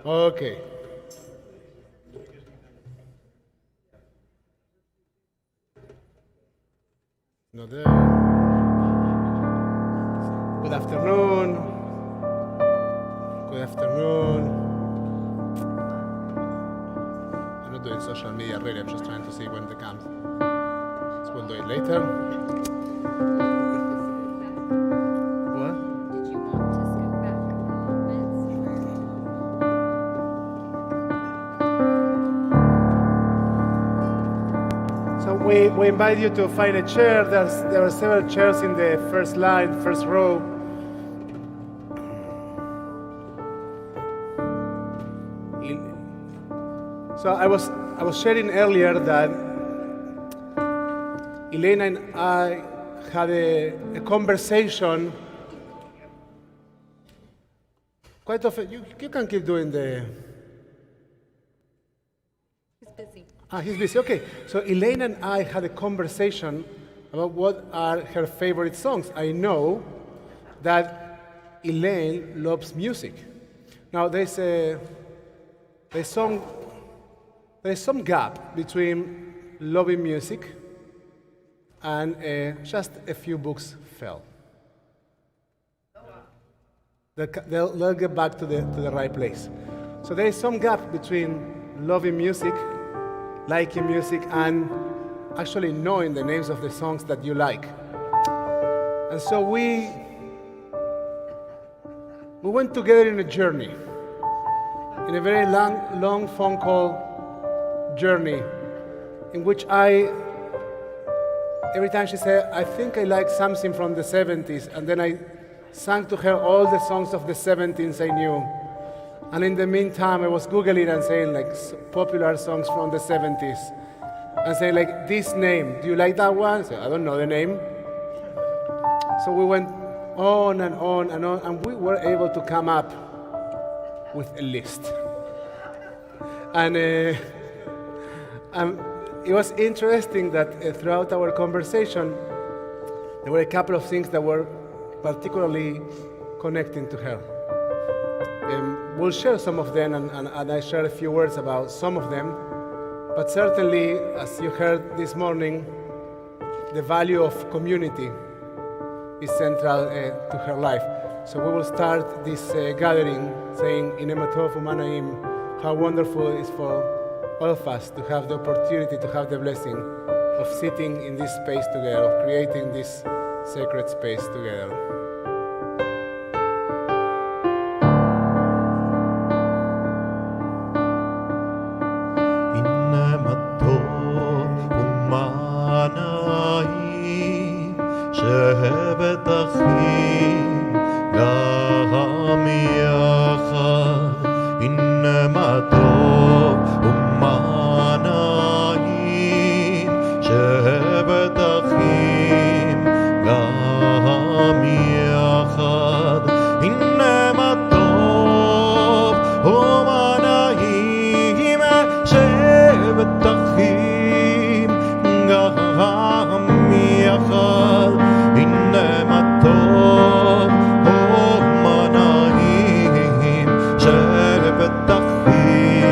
Okay. Not there. Good afternoon. Good afternoon. I'm not doing social media really, I'm just trying to see when it comes. So we'll do it later. What? Did you want to skip back a little bit? So we invite you to find a chair. There are several chairs in the first line, first row. So I was sharing earlier that Elaine and I had a conversation. Quite often, you can keep doing the. He's busy. He's busy. Okay. So Elaine and I had a conversation about what are her favorite songs. I know that Elaine loves music. Now there's some gap between loving music and just a few books fell. They'll get back to the right place. So there is some gap between loving music, liking music, and actually knowing the names of the songs that you like. And so we went together in a journey, in a very long phone call journey, in which every time she said, I think I like something from the 70s, and then I sang to her all the songs of the 70s I knew. And in the meantime, I was Googling and saying like popular songs from the 70s. And saying like, this name, do you like that one? So, I don't know the name. So we went on and on and on, and we were able to come up with a list. And it was interesting that throughout our conversation, there were a couple of things that were particularly connecting to her. We'll share some of them, and I share a few words about some of them. But certainly, as you heard this morning, the value of community is central to her life. So we will start this gathering saying, Inem Atov Umanaim, how wonderful it is for all of us to have the opportunity to have the blessing of sitting in this space together, of creating this sacred space together. شهبت אחים גם יחד إنما טוב ומה נעים شهبت אחים גם יחד إنما טוב ומה נעים شهبت אחים גם יחד إنما טוב ומה נעים شهبت אחים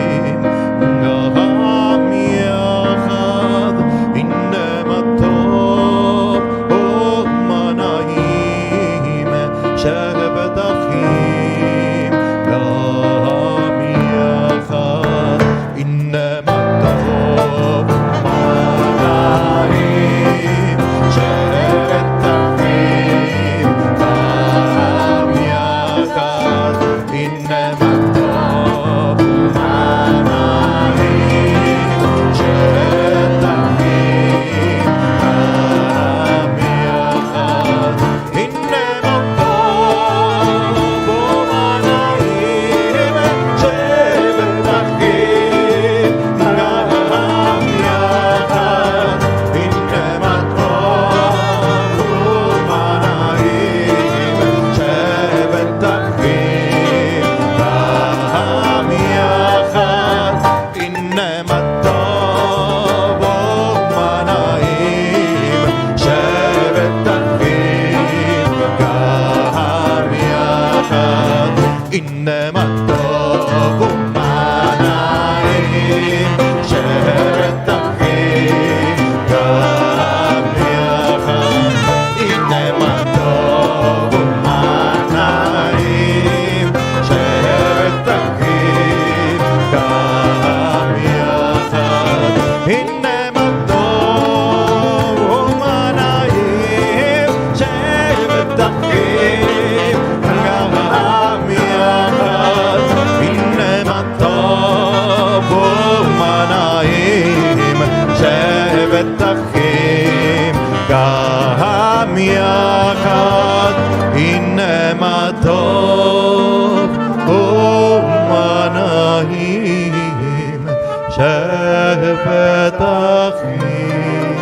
יחד, הנה מה טוב ומה נעים, שבת אחים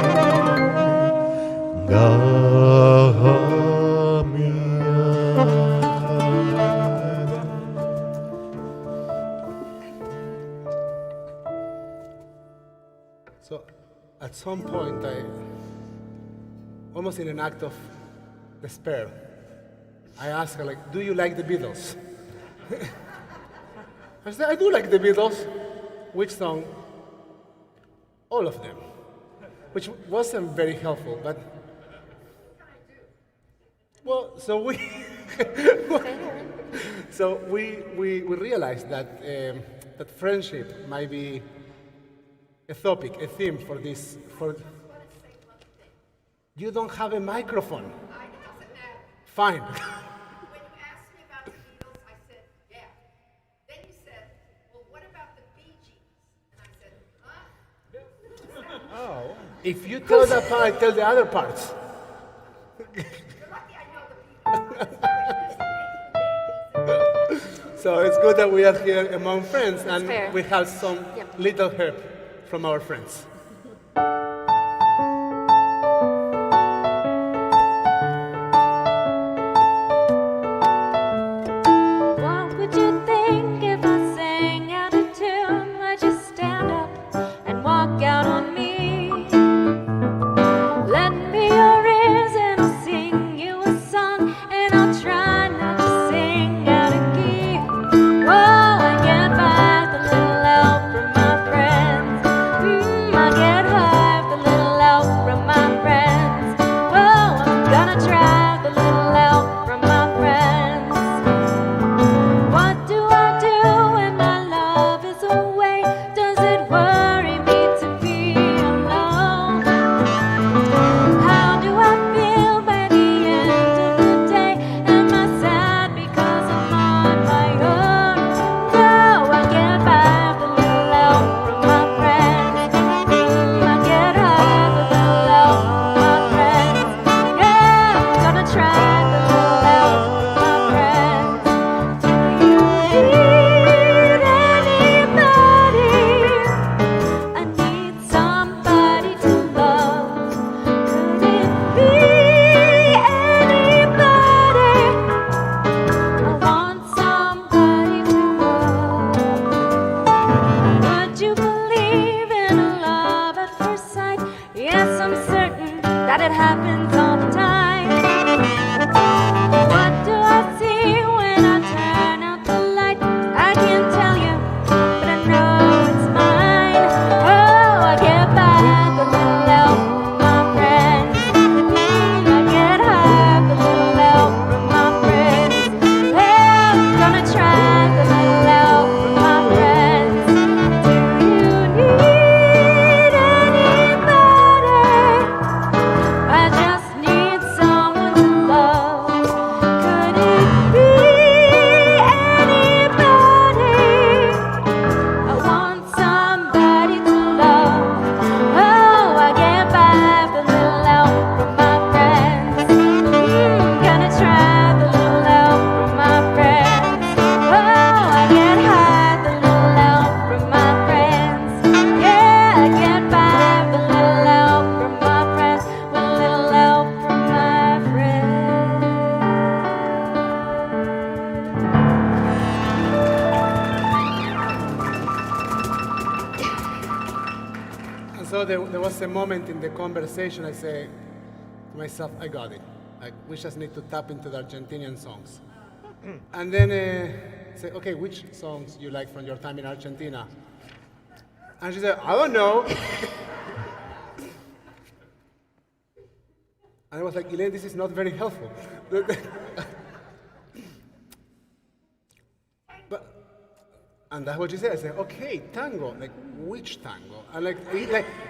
גם יחד. So, at some point, almost in an act of despair, I asked her, like, do you like the Beatles? I said, I do like the Beatles. Which song? All of them. Which wasn't very helpful, but... Well, so we... so we realized that, that friendship might be a topic, a theme for this... You don't have a microphone. It doesn't matter. Fine. When you asked me about the Beatles, I said, yeah. Then you said, well, what about the Bee Gees? And I said, huh? Oh. If you tell that part, tell the other parts. You're lucky I know the Beatles. So it's good that we are here among friends and fair. we have some Yep. little help from our friends. What would you think if I sang out of tune? I just stand up and walk out on me. Lend me your ears and I'll sing you a song, and I'll try not to sing out of key. Whoa, I get by with a little help from my friends. I get by with a little help from my friends. Whoa, I'm gonna try with a little help from my friends. What do I do when my love is away? Does it worry me to be alone? How do I feel by the end of the day? Am I sad because I'm on my own? No, I get by with a little help from my friends. I get high with a little help from my friends. Yeah, I'm gonna try with a little help from my friends. Do you need anybody? I need somebody to love. Could it be anybody? I want somebody to love. Would you believe in a love at first sight? Yes, I'm certain that it happens all the time. What do I see when I turn out the light? I can't tell you, but I know it's mine. Oh, I get by with a little help from my friends. I get high with a little help from my friends. Well, I'm gonna try with a little help from my friends. Do you need anybody? I just need someone to love. Could it be anybody? I want somebody to love. Oh, I get by with a little help from my friends. Gonna try with a little help from my friends. Oh, I get high with a little help from my friends. Yeah, I get by with a little help from my friends. With a little help from my friends. And so there was a moment in the conversation I say to myself, I got it. Like, we just need to tap into the Argentinian songs. And then say, okay, which songs you like from your time in Argentina? And she said, I don't know. And I was like, Elaine, this is not very helpful. And that's what she said. I said, okay, tango. Like, which tango? And like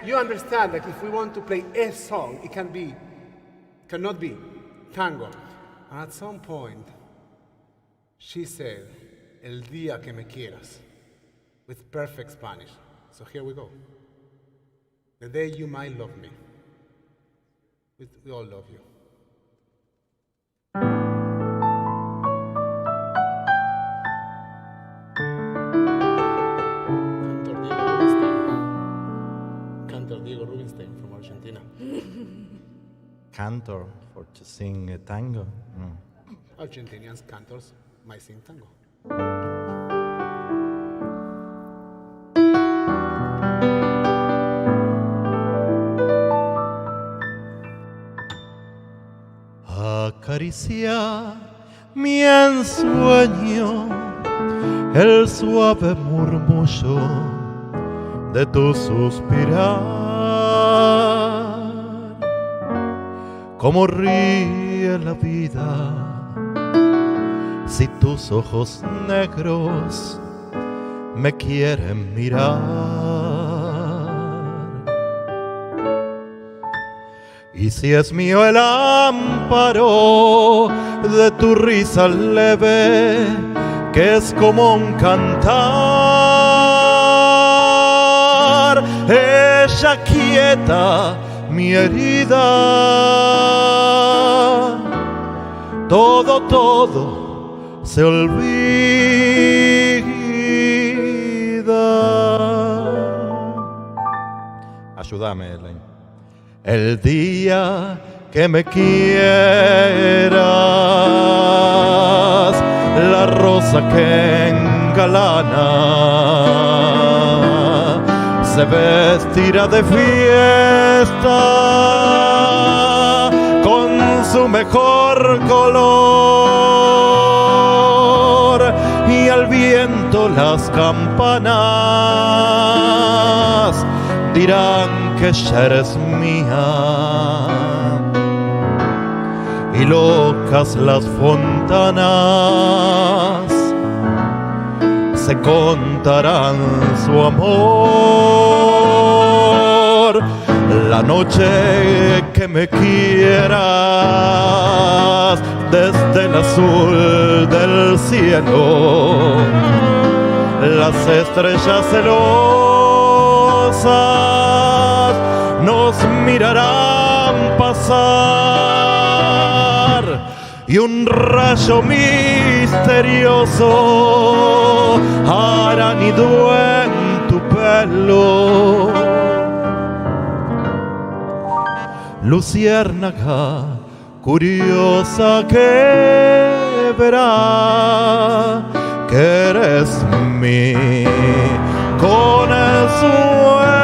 you understand, like, if we want to play a song, it cannot be tango. And at some point, she said, El día que me quieras, with perfect Spanish. So here we go. The day you might love me. We all love you. cantor to sing a tango. Argentinian cantors might sing tango. Acaricia mi ensueño el suave murmullo de tu suspirar, como ríe la vida si tus ojos negros me quieren mirar. Y si es mío el amparo de tu risa leve, que es como un cantar, ella quieta mi herida, todo se olvida. Ayúdame, Elaine. El día que me quieras, la rosa que engalana se vestirá de fiesta con su mejor color, y al viento las campanas dirán que ya eres mía, y locas las fontanas se contarán su amor. La noche que me quieras, desde el azul del cielo, las estrellas celosas nos mirarán pasar, y un rayo misterioso hará nido en tu pelo. Luciérnaga curiosa que verá que eres mí con el suelo.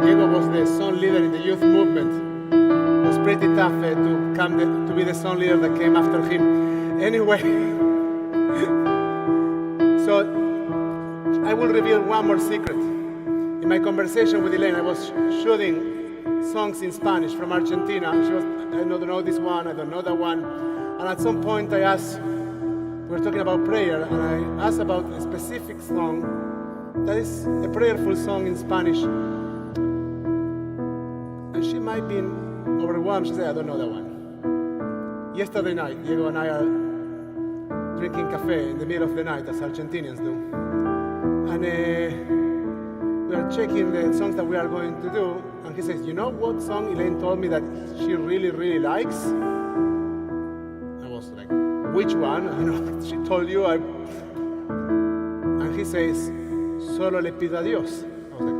Diego was the song leader in the youth movement. It was pretty tough to be the song leader that came after him. Anyway, so I will reveal one more secret. In my conversation with Elaine, I was shooting songs in Spanish from Argentina. She was, I don't know this one, I don't know that one. And at some point I asked, we were talking about prayer, and I asked about a specific song that is a prayerful song in Spanish. And she might be overwhelmed. She said, I don't know that one. Yesterday night, Diego and I are drinking cafe in the middle of the night, as Argentinians do. And we are checking the songs that we are going to do. And he says, you know what song Elaine told me that she really, really likes? I was like, which one? You know, she told you. And he says, Solo le pido a Dios. I was like,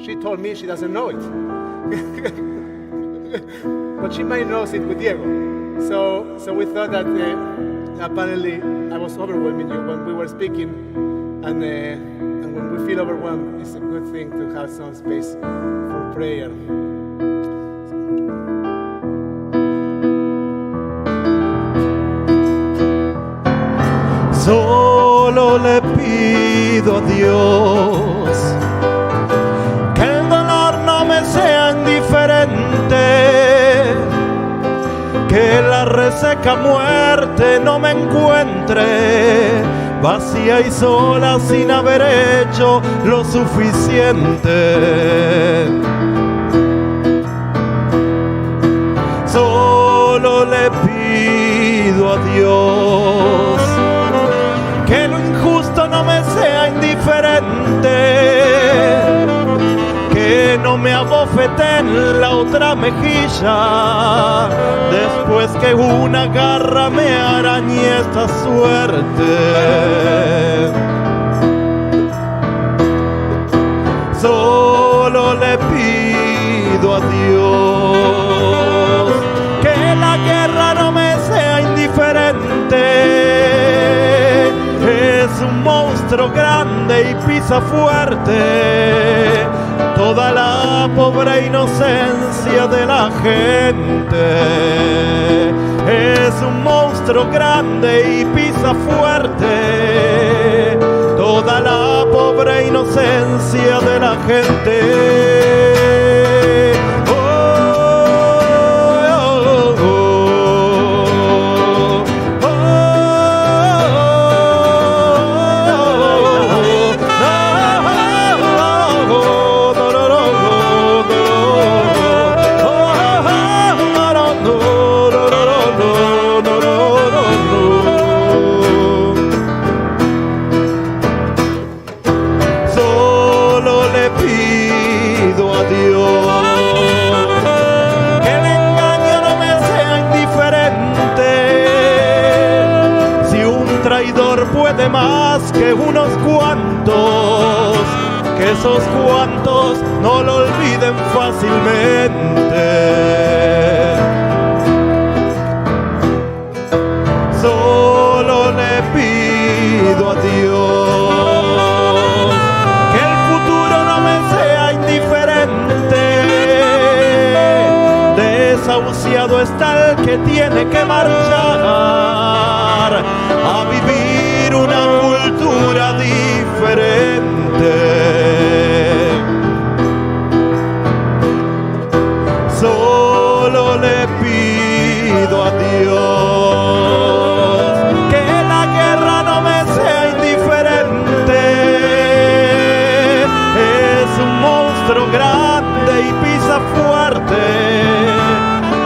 she told me she doesn't know it. But she might knows it with Diego. So we thought that apparently I was overwhelming you when we were speaking, and when we feel overwhelmed, it's a good thing to have some space for prayer. Solo le pido a Dios que el dolor no me sea indiferente, que la reseca muerte no me encuentre vacía y sola sin haber hecho lo suficiente. Solo le pido a Dios que lo injusto no me sea indiferente, que no me abofeteen bofete en la otra mejilla, después que una garra me arañe esta suerte. Solo le pido a Dios que la guerra no me sea indiferente. Es un monstruo grande y pisa fuerte toda la pobre inocencia de la gente. Es un monstruo grande y pisa fuerte toda la pobre inocencia de la gente. Puede más que unos cuantos, que esos cuantos no lo olviden fácilmente. Solo le pido a Dios que el futuro no me sea indiferente. Desahuciado está el que tiene que marchar a vivir una cultura diferente. Solo le pido a Dios que la guerra no me sea indiferente. Es un monstruo grande y pisa fuerte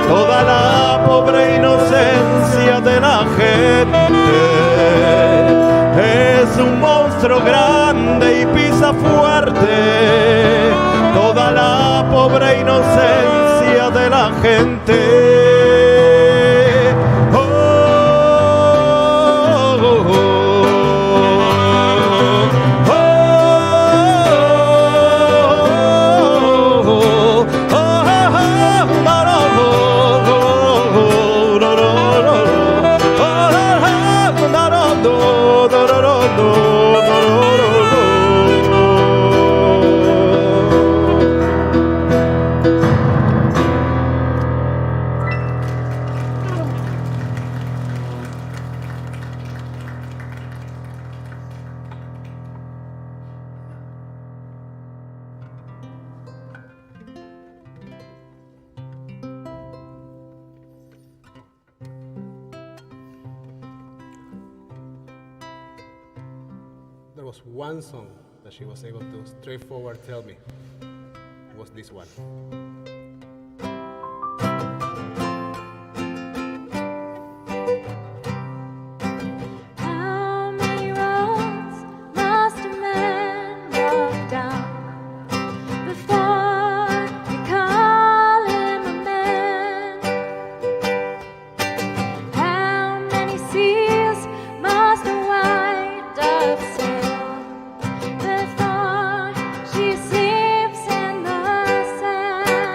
toda la pobre inocencia de la gente. Es un monstruo grande y pisa fuerte toda la pobre inocencia de la gente. There was one song that she was able to straightforward tell me. It was this one. How many roads must a man walk down before you call him a man? How many seas must a white dove sail before she sleeps in the sand?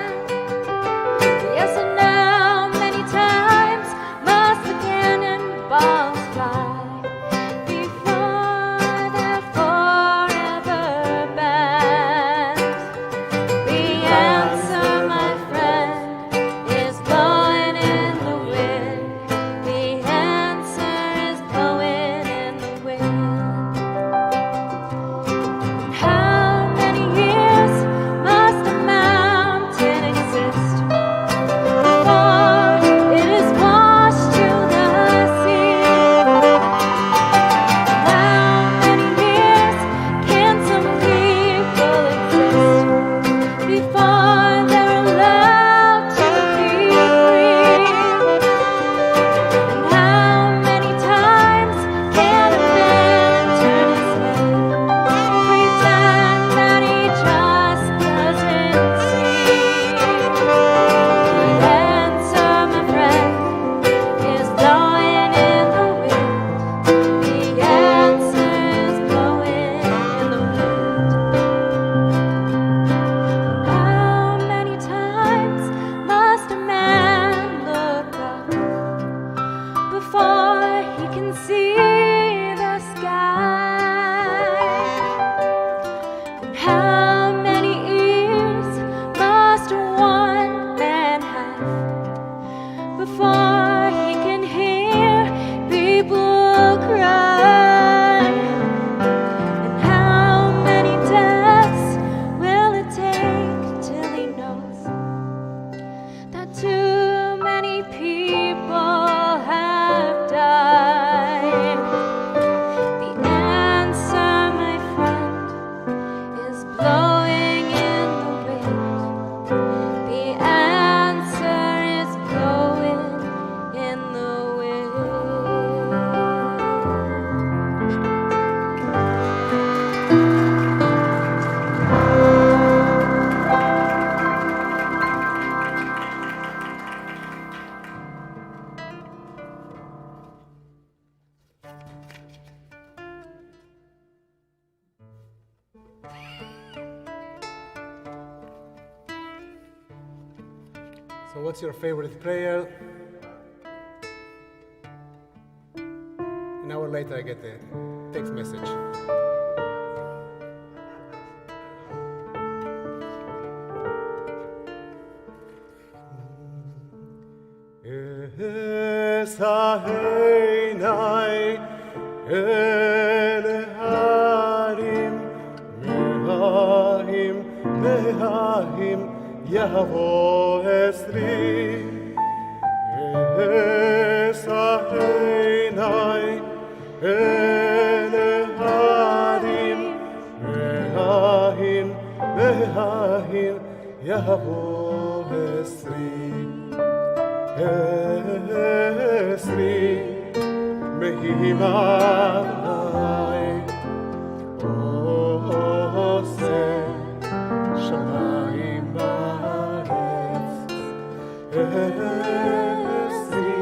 So what's your favorite prayer? An hour later I get a text message. Yahweh Esri, Esahenai, Eleharim, Mehahim, Mehahim, Yahweh Esri, Esri, Mehimanai, Ose, Shamayim. Esri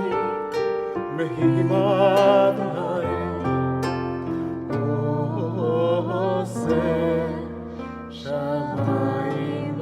mehimanai ose shamayim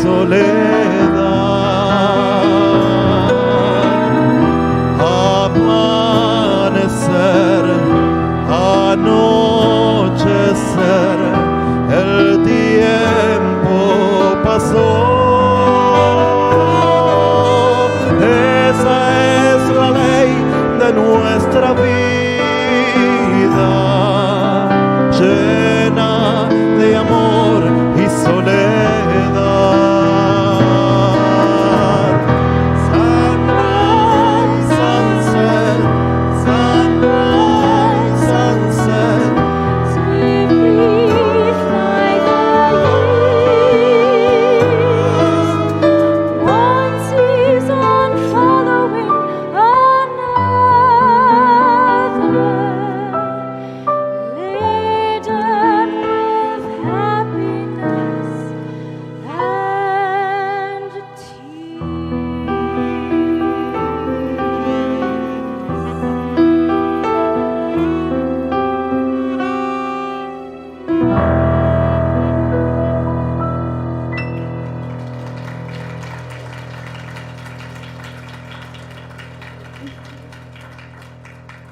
soledad. Amanecer, anochecer, el tiempo pasó. Esa es la ley de nuestra vida, llena de amor y soledad. Sunrise, sunset, sunrise, sunset. Swiftly fly the years, one season following another, laden with happiness and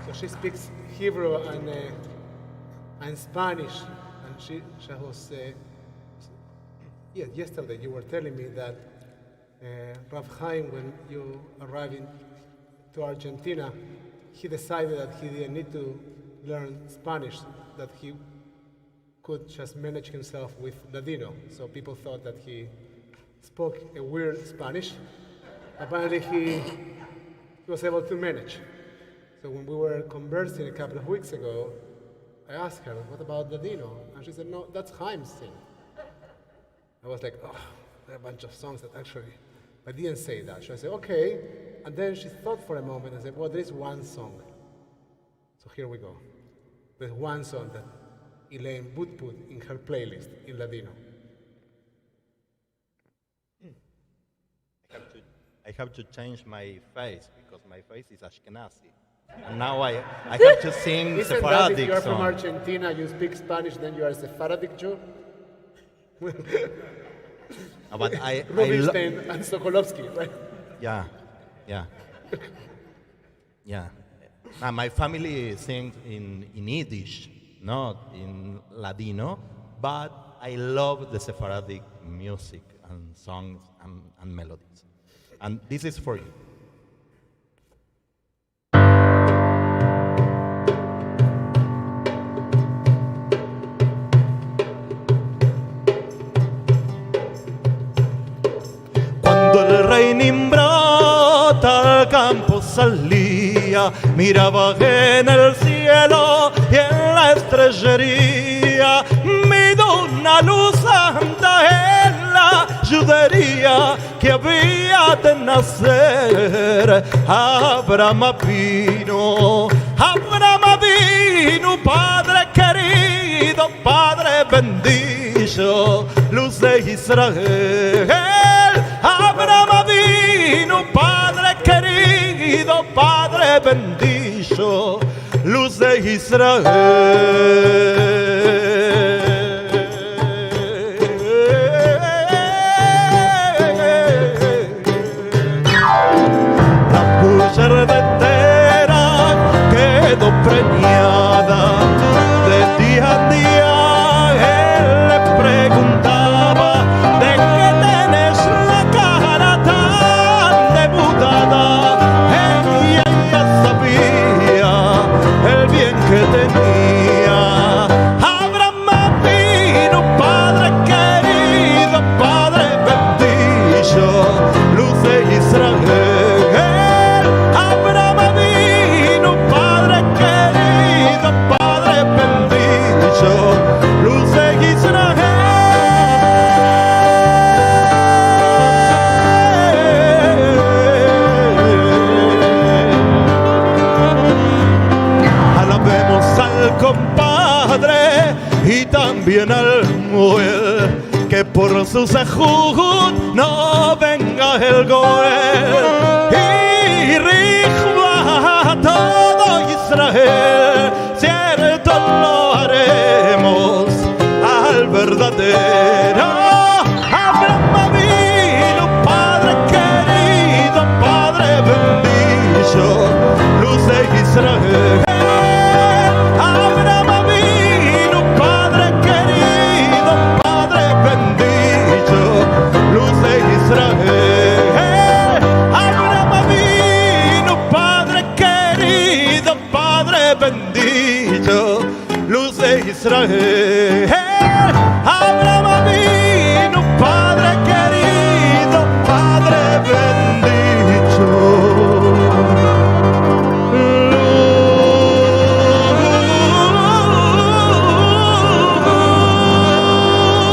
So she speaks Hebrew and Spanish, and she was. Yesterday you were telling me that Rav Chaim, when you arrived to Argentina, he decided that he didn't need to learn Spanish, that he could just manage himself with Ladino. So people thought that he spoke a weird Spanish. Apparently he was able to manage. So when we were conversing a couple of weeks ago, I asked her, what about Ladino? And she said, no, that's Chaim's thing. I was like, oh, there are a bunch of songs that actually, I didn't say that. So I said, okay. And then she thought for a moment and said, well, there's one song. So here we go. There's one song that Elaine would put in her playlist in Ladino. I have to change my face because my face is Ashkenazi. And now I have to sing Isn't that if Sephardic you're from song. Argentina, you speak Spanish, then you are a Sephardic Jew? But I Rubinstein and Sokolovsky, right? yeah. My family sings in Yiddish, not in Ladino, but I love the Sephardic music and songs and melodies. And this is for you. Cuando el rey Nimrod al campo salía, miraba en el cielo y en la estrellería, miró una luz santa en la judería que había de nacer. Abraham vino, Padre querido, Padre bendito, luz de Israel. Abraham vino, Padre querido, Padre bendito, luz de Israel. La mujer de Terán quedó preñada de día a día. Él le preguntaba, ¿de qué tenés la cara tan demudada? Ella sabía el bien que tenía. Abraham vino, Padre querido, Padre bendito, luz de Israel. Abraham vino, Padre querido, Padre bendito, luz de Israel. Alabemos al compadre y también al Moel, que por su sejud no venga el Goel. Y rija a todo Israel, cierto lo haremos al verdadero Abraham. Israel. Abraham vino, Padre querido, Padre bendito.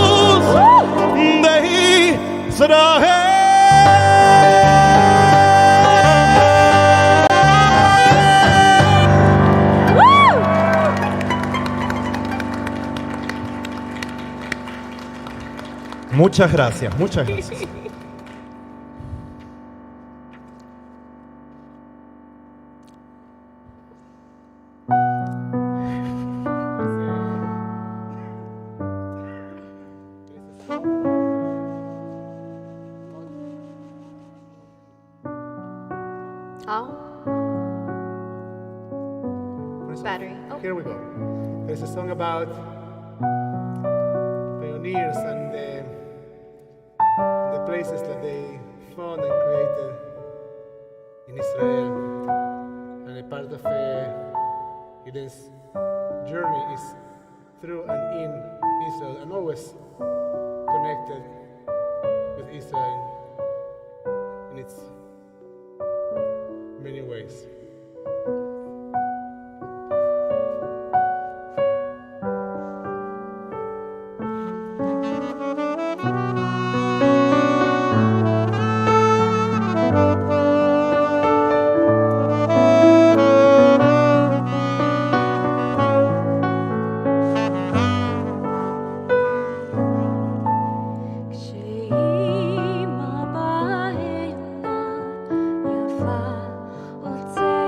Luz de Israel. Muchas gracias, muchas gracias. Oh, There's a- battery. Oh. Here we go. There's a song about pioneers and the places that they found and created in Israel. And a part of Elaine's journey is through and in Israel, and always connected with Israel in its many ways. כשאימא בעינה יפה עוצרת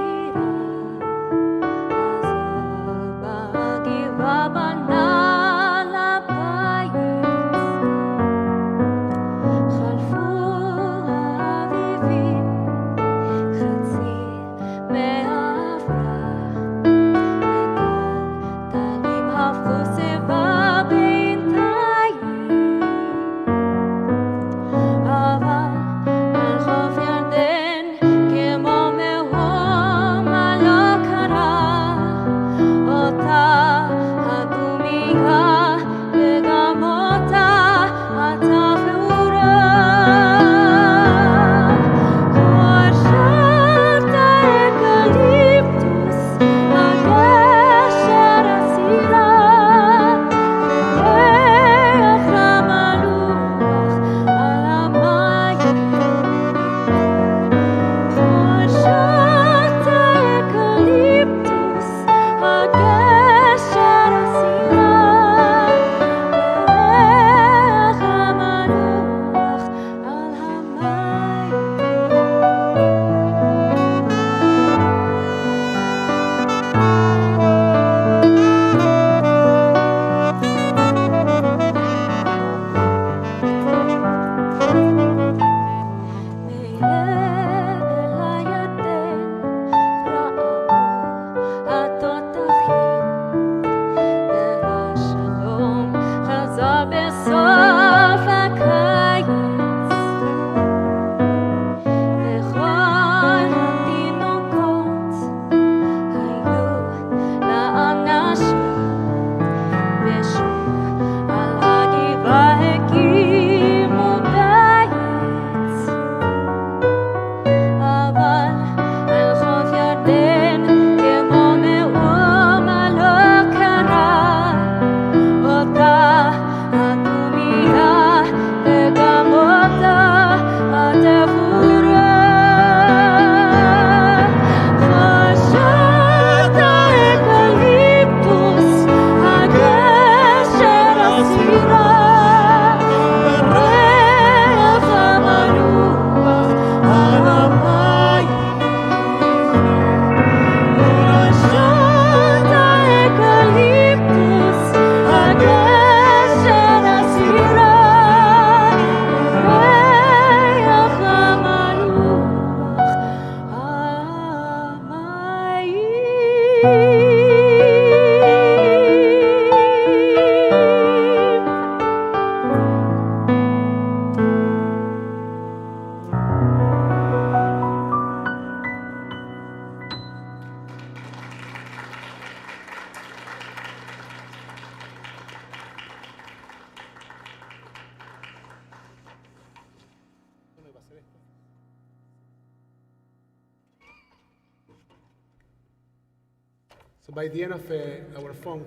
So by the end of our phone,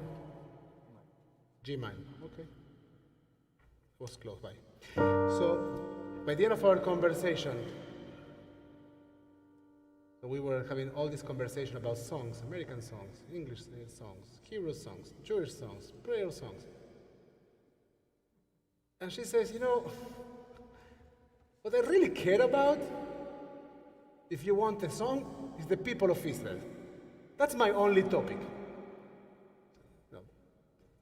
G minor, okay. Was close by. So by the end of our conversation, so we were having all this conversation about songs, American songs, English songs, Hebrew songs, Jewish songs, prayer songs. And she says, you know, what I really care about, if you want a song, is the people of Israel. That's my only topic. No,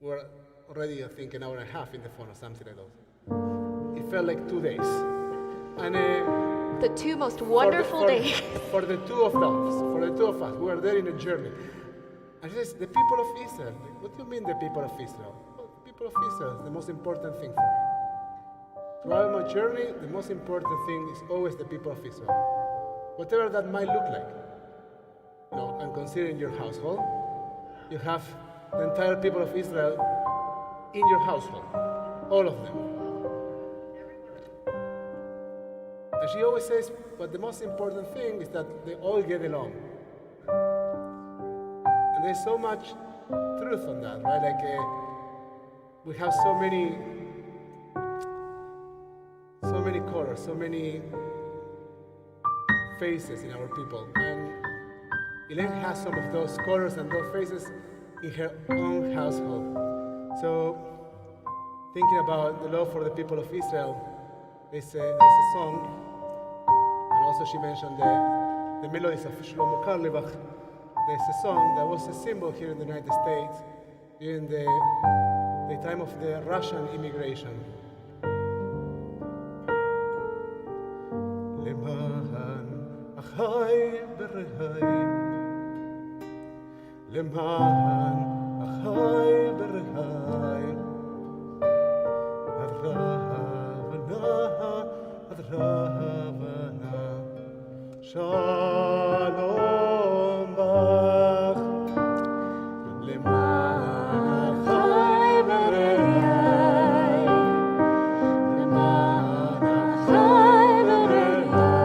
we're already, I think, an hour and a half in the phone or something like that. It felt like 2 days. And The two most wonderful days. For the two of us, we were there in a journey. And she says, the people of Israel. What do you mean the people of Israel? Well, the people of Israel is the most important thing for me. Throughout my journey, the most important thing is always the people of Israel. Whatever that might look like. You know, and considering your household, you have the entire people of Israel in your household. All of them. And she always says, but the most important thing is that they all get along. And there's so much truth on that, right? Like, we have so many colors, so many faces in our people. And Elaine has some of those colors and those faces in her own household. So, thinking about the love for the people of Israel, there's a song. And also she mentioned the melodies of Shlomo Karlebach. There's a song that was a symbol here in the United States during the time of the Russian immigration. למען אחי ורעי, למען אחי ורעי, אדרבנה, שלום בך, למען אחי ורעי, למען אחי ורעי, אדרבנה,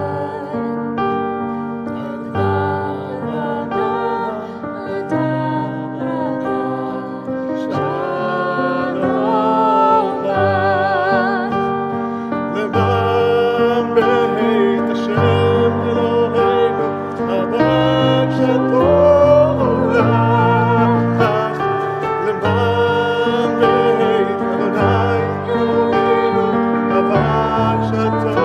שלום בך, למען בית השם אלוהינו, הבקשתו לך, למען בית אדוני אלוהינו, הבקשתו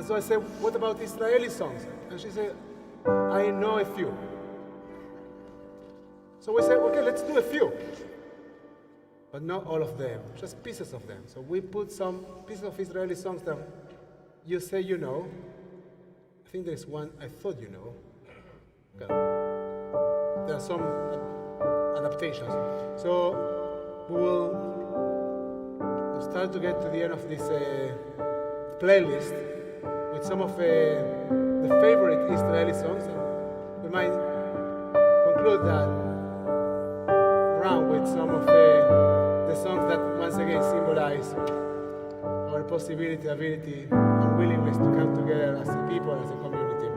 So I said, what about Israeli songs? And she said, I know a few. So we said, okay, let's do a few. But not all of them, just pieces of them. So we put some pieces of Israeli songs that you say you know, I think there's one I thought you know. Okay. There are some adaptations. So we will start to get to the end of this playlist with some of the favorite Israeli songs. And we might conclude that round with some of the songs that once again symbolize our possibility, ability, and willingness to come together as a people, as a community.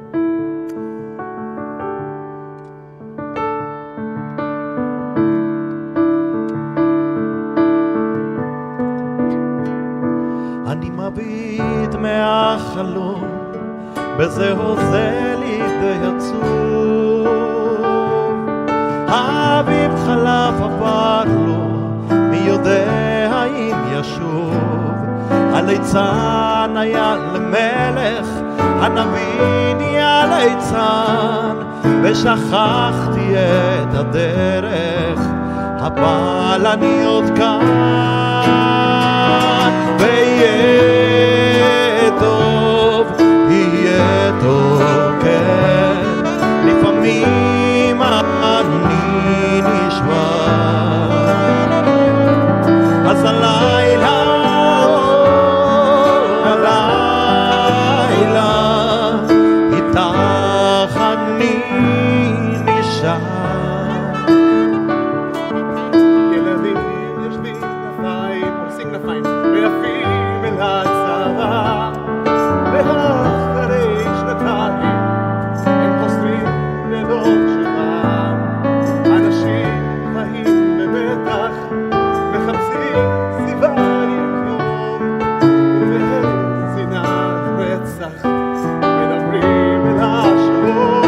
אני מביט מהחלום, בזה עושה לי די עצוב. האביב חלף עבר לו, מי יודע אם ישוב. הליצן היה למלך, הנביא נהיה ליצן, ושכחתי את הדרך, אבל אני עוד כאן, ויהיה טוב, יהיה טוב, כן, לפעמים אני נשבר, אז הלילה, איתך אני נשאר. ילדים יושבים כנפיים, עושים כנפיים, ויפים אל הצבא, ואחרי שנתיים הם חוזרים ללא תשובה. אנשים חיים במתח, מחפשים סיבה לחיות, ובשנאת רצח מדברים אל השלום.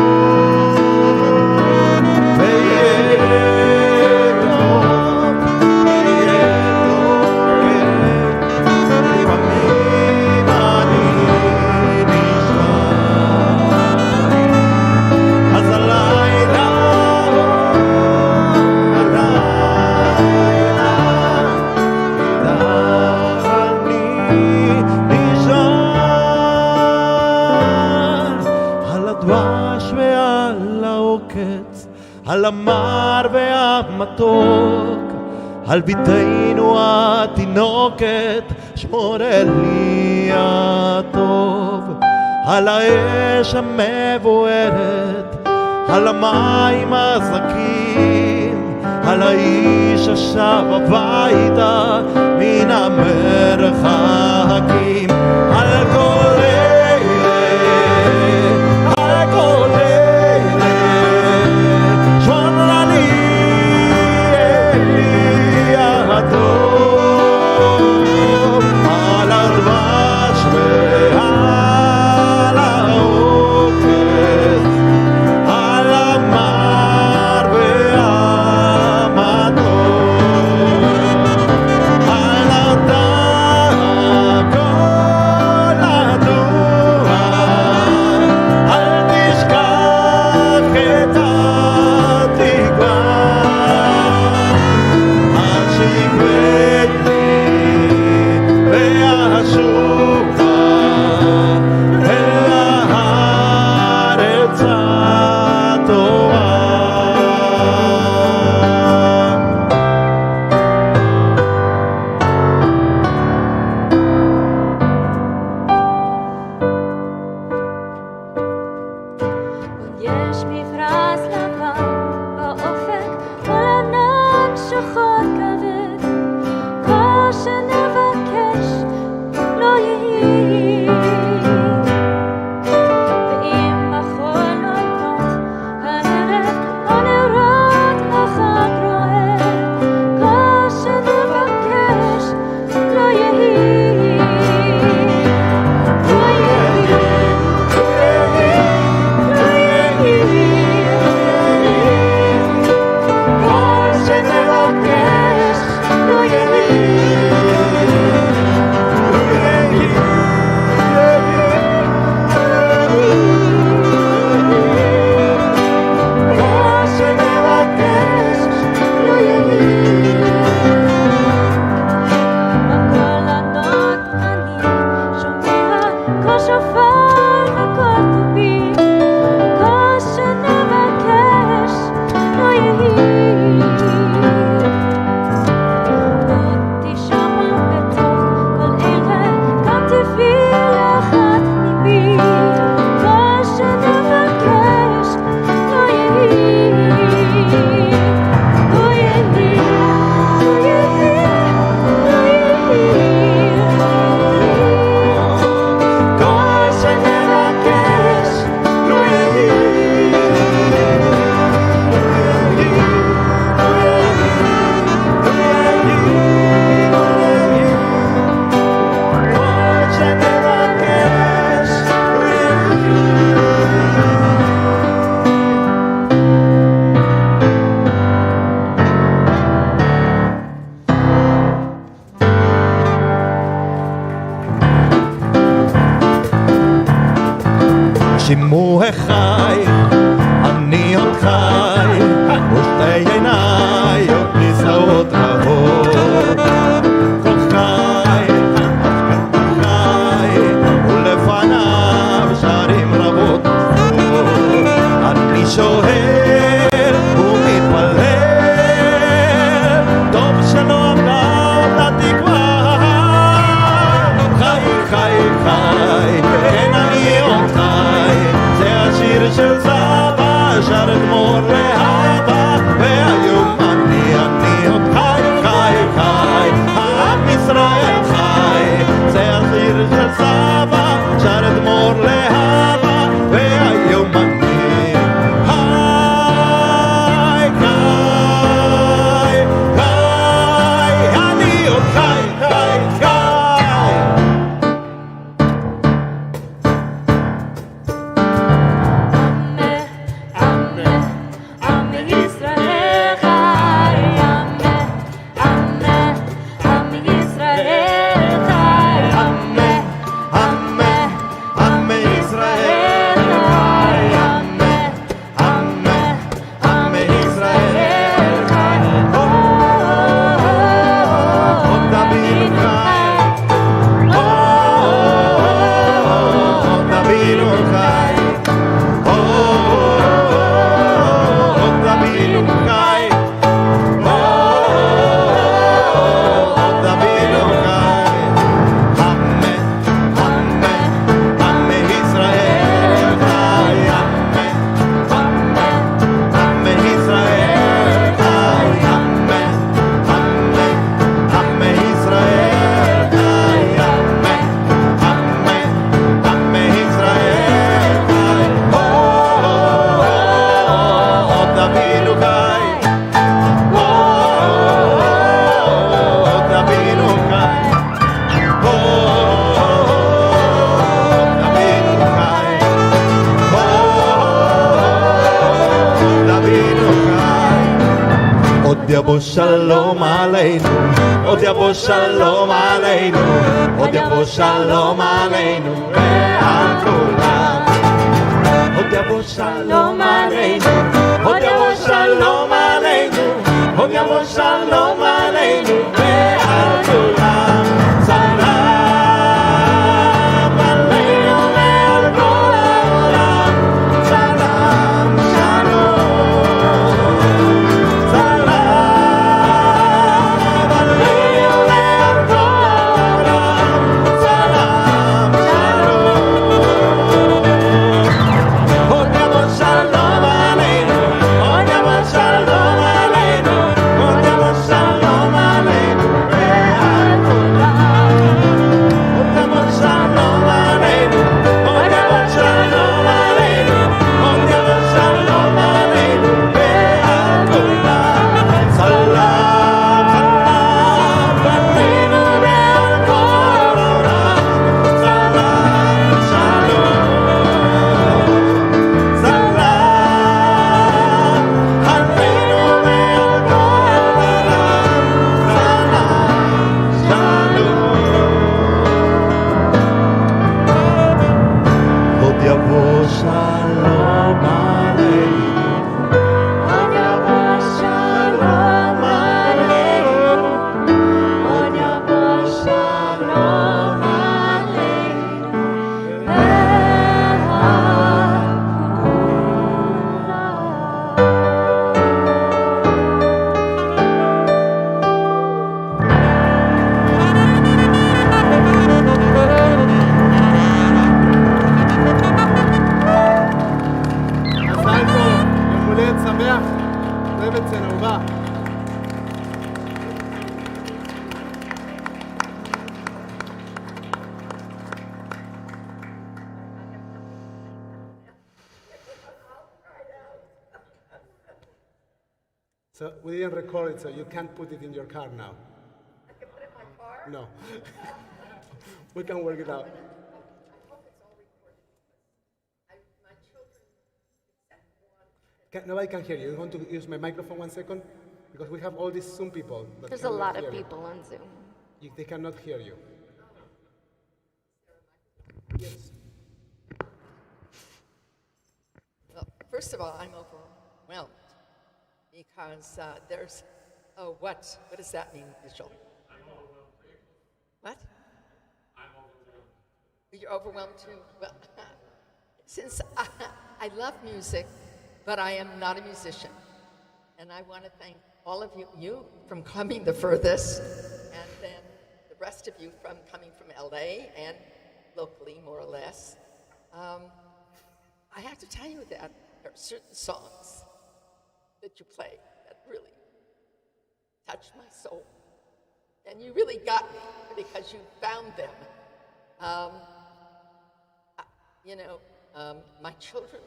על המר והמתוק, על ביתנו התינוקת, שמור לי הטוב, על האש המבוערת, על המים הזכים, על האיש השב הביתה מן המרחקים, על כל אלה, על כל אלה על הדבש ועל העוקץ, על המר והמתוק, על הדג כל הדור, אל תשכח את התקווה, עד שיקרה והשובה אל הארץ הטובה. יש מפרש לבן באופק, כל ענן שחור כבד, כל שנבקש לא יהיה. ואם החלומות הנראה, הנרות החג רואה, כל שנבקש לא יהיה. לא יהיה, לא יהיה, לא יהיה. אני עוד חי, ושתי עיניי עוד נישאות רבות. כל חי, חי, ולפניו שרים רבות. אני שואל ומתפלל, טוב שלא עבדה אותה תקווה. חי, חי, חי, כן אני עוד חי, זה השיר של סבא, שר אתמול להבא, והיום אני עוד חי, חי, חי, עם ישראל חי, זה השיר של סבא, שר אתמול להבא, והיום אני חי, חי, חי, אני עוד חי, חי, חי. עמי ישראל חי, עמי ישראל חי, עמי ישראל חי, עמי ישראל חי, עוד אבינו חי, עוד אבינו חי, עוד אבינו חי, עוד אבינו חי. עמי ישראל חי, עמי ישראל חי, עמי ישראל חי, עמי ישראל חי, עוד אבינו חי, עוד אבינו חי, עוד אבינו חי, עוד אבינו חי. עוד יבוא שלום עלינו, עוד יבוא שלום עלינו, עוד יבוא שלום עלינו ועל כולם. עוד יבוא שלום עלינו, עוד יבוא שלום עלינו, עוד יבוא שלום עלינו ועל כולם. סלאם עלינו ועל כל העולם, סלאם שלום. סלאם עלינו ועל כל העולם, סלאם שלום. עוד יבוא שלום עלינו, עוד יבוא שלום עלינו, עוד יבוא שלום עלינו ועל כולם. עוד יבוא שלום עלינו, עוד יבוא שלום עלינו, עוד יבוא שלום עלינו ועל כולם. סלאם עלינו ועל כל העולם, סלאם שלום. סלאם עלינו ועל כל העולם, סלאם שלום. עוד יבוא שלום עלינו, עוד יבוא שלום עלינו, עוד יבוא שלום עלינו ועל מזל טוב, יום הולדת שמח, אוהב את זה, אהובה. So we didn't record it, so you can't put it in your car now. I can put it in my car. No. We can work it out. I hope it's all recorded. My children, except one, Nobody can hear you. You want to use my microphone 1 second? Because we have all these Zoom people. That There's a cannot lot of hear you. people on Zoom. They cannot hear you. Yes. First of all, I'm overwhelmed because there's, oh, what does that mean, Vishal? What? You're overwhelmed too? Well, since I love music, but I am not a musician. And I want to thank all of you from coming the furthest, and then the rest of you from coming from LA and locally, more or less. I have to tell you that there are certain songs that you play that really touched my soul. And you really got me because you found them. My children,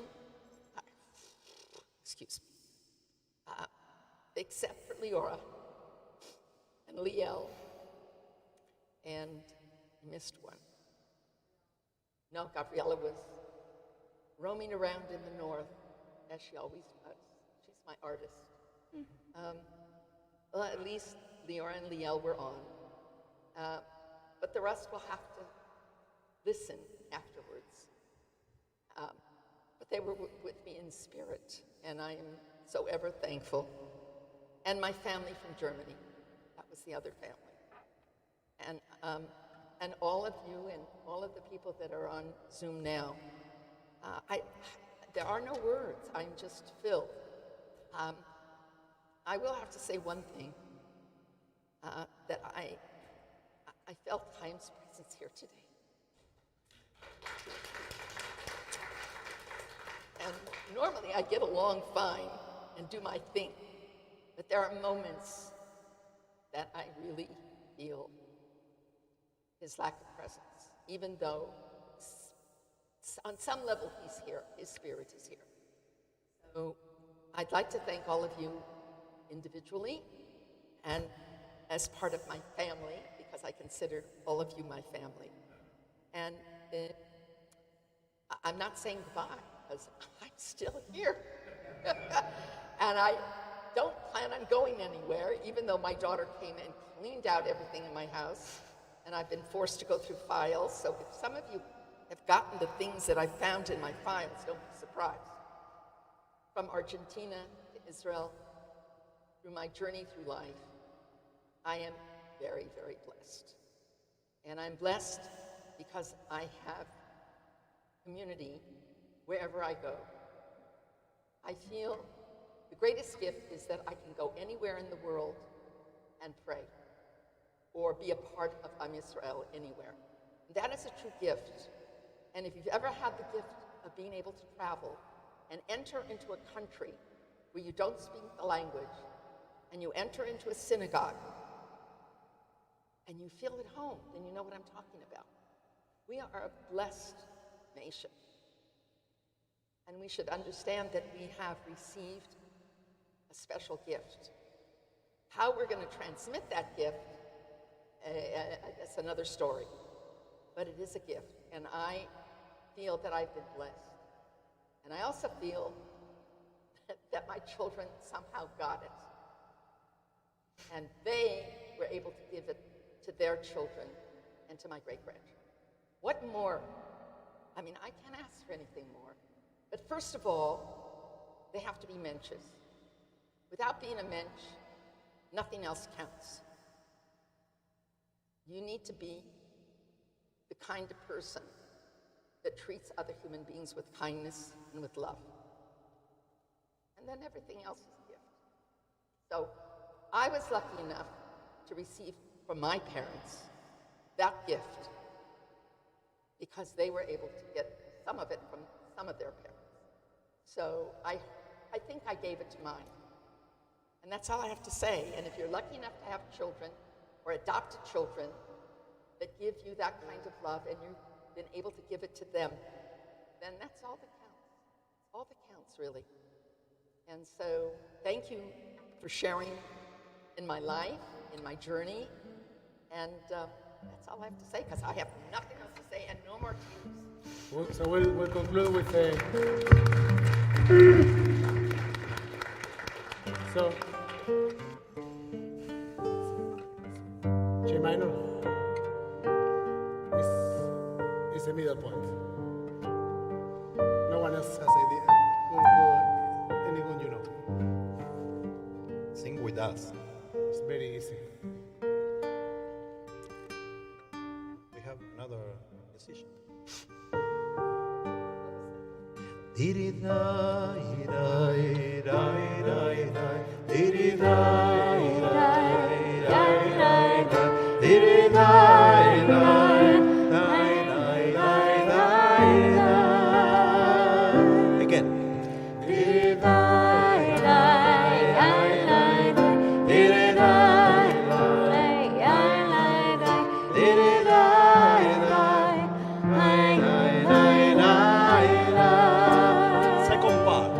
excuse me, except for Leora and Liel, and I missed one. No, Gabriella was roaming around in the north, as she always does. She's my artist. Well, at least Leora and Liel were on. But the rest will have to listen afterwards. But they were with me in spirit, and I am so ever thankful. And my family from Germany, that was the other family. And all of you and all of the people that are on Zoom now, there are no words, I'm just filled. I will have to say one thing, that I felt Chaim's presence here today. And normally I get along fine and do my thing, but there are moments that I really feel his lack of presence, even though on some level he's here, his spirit is here. So I'd like to thank all of you individually and as part of my family, because I consider all of you my family. And I'm not saying goodbye, because I'm still here. And I don't plan on going anywhere, even though my daughter came and cleaned out everything in my house, and I've been forced to go through files. So if some of you have gotten the things that I found in my files, don't be surprised. From Argentina to Israel, through my journey through life, I am very, very blessed. And I'm blessed because I have community wherever I go. I feel the greatest gift is that I can go anywhere in the world and pray, or be a part of Am Yisrael anywhere. That is a true gift. And if you've ever had the gift of being able to travel and enter into a country where you don't speak the language, and you enter into a synagogue, and you feel at home, then you know what I'm talking about. We are a blessed nation. And we should understand that we have received a special gift. How we're going to transmit that gift, that's another story. But it is a gift, and I feel that I've been blessed. And I also feel that my children somehow got it. And they were able to give it to their children and to my great-grandchildren. What more? I mean, I can't ask for anything more. But first of all, they have to be mensches. Without being a mensch, nothing else counts. You need to be the kind of person that treats other human beings with kindness and with love. And then everything else is a gift. So I was lucky enough to receive from my parents that gift because they were able to get some of it from some of their parents. So I think I gave it to mine. And that's all I have to say. And if you're lucky enough to have children or adopted children that give you that kind of love and you've been able to give it to them, then that's all that counts. All that counts, really. And so thank you for sharing in my life, in my journey. And that's all I have to say, because I have nothing else to say and no more tears. So we'll conclude with a... So, G minor is a middle point. No one else has idea. Good. does. It's very easy. We have another musician. Again. Second part.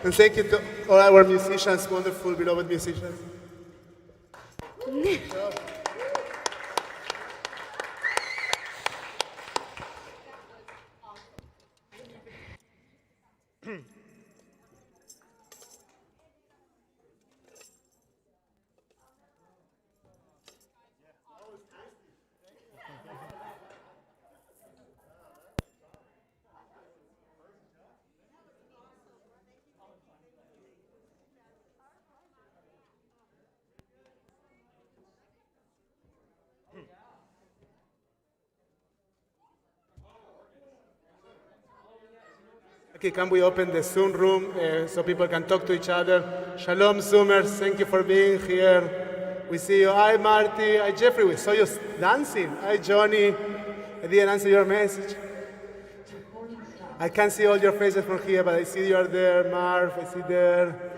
And thank you to all our musicians, wonderful, beloved musicians. Okay, can we open the Zoom room so people can talk to each other? Shalom, Zoomers. Thank you for being here. We see you. Hi, Marty. Hi, Jeffrey. We saw you dancing. Hi, Johnny. I didn't answer your message. I can't see all your faces from here, but I see you are there. Marv, I see there.